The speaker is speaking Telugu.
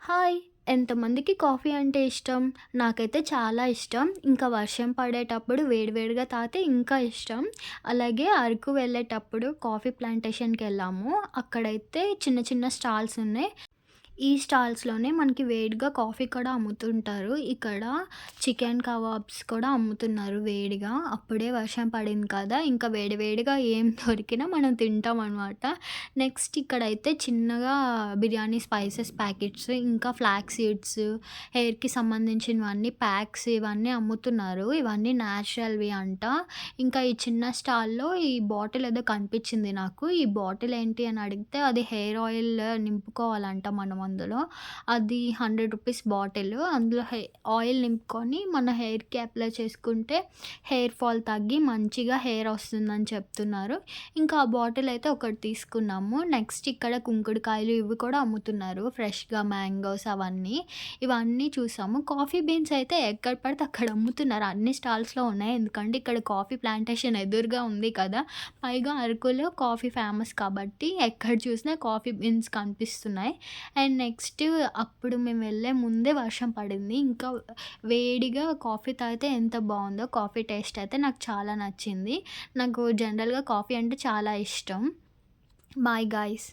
హాయ్! ఎంతమందికి కాఫీ అంటే ఇష్టం? నాకైతే చాలా ఇష్టం. ఇంకా వర్షం పడేటప్పుడు వేడివేడిగా తాగితే ఇంకా ఇష్టం. అలాగే అరకు వెళ్ళేటప్పుడు కాఫీ ప్లాంటేషన్‌కెళ్ళాము. అక్కడైతే చిన్న చిన్న స్టాల్స్ ఉన్నాయి. ఈ స్టాల్స్‌లోనే మనకి వేడిగా కాఫీ కూడా అమ్ముతుంటారు. ఇక్కడ చికెన్ కబాబ్స్ కూడా అమ్ముతున్నారు వేడిగా. అప్పుడే వర్షం పడింది కదా! ఇంకా వేడి వేడిగా ఏం దొరికినా మనం తింటామనమాట. నెక్స్ట్ ఇక్కడైతే చిన్నగా బిర్యానీ స్పైసెస్ ప్యాకెట్స్, ఇంకా ఫ్లాక్స్ సీడ్స్, హెయిర్‌కి సంబంధించినవన్నీ ప్యాక్స్ ఇవన్నీ అమ్ముతున్నారు. ఇవన్నీ నేచురల్‌వి అంట. ఇంకా ఈ చిన్న స్టాల్‌లో ఈ బాటిల్ ఏదో కనిపించింది నాకు. ఈ బాటిల్ ఏంటి అని అడిగితే అది హెయిర్ ఆయిల్ నింపుకోవాలంట మనం అందులో. అది రూ. 100 బాటిల్. అందులో ఆయిల్ నింపుకొని మన హెయిర్‌కి అప్లై చేసుకుంటే హెయిర్ ఫాల్ తగ్గి మంచిగా హెయిర్ వస్తుందని చెప్తున్నారు. ఇంకా ఆ బాటిల్ అయితే ఒకటి తీసుకున్నాము. నెక్స్ట్ ఇక్కడ కుంకుడుకాయలు ఇవి కూడా అమ్ముతున్నారు. ఫ్రెష్‌గా మ్యాంగోస్ అవన్నీ. ఇవన్నీ చూసాము. కాఫీ బీన్స్ అయితే ఎక్కడ పడితే అక్కడ అమ్ముతున్నారు. అన్ని స్టాల్స్‌లో ఉన్నాయి. ఎందుకంటే ఇక్కడ కాఫీ ప్లాంటేషన్ ఎదురుగా ఉంది కదా! పైగా అరకులో కాఫీ ఫేమస్ కాబట్టి ఎక్కడ చూసినా కాఫీ బీన్స్ కనిపిస్తున్నాయి. అండ్ నెక్స్ట్ అప్పుడు మేము వెళ్ళే ముందే వర్షం పడింది. ఇంకా వేడిగా కాఫీ తాగితే ఎంత బావుందో కాఫీ టేస్ట్ అయితే నాకు చాలా నచ్చింది. నాకు జనరల్‌గా కాఫీ అంటే చాలా ఇష్టం. Bye guys.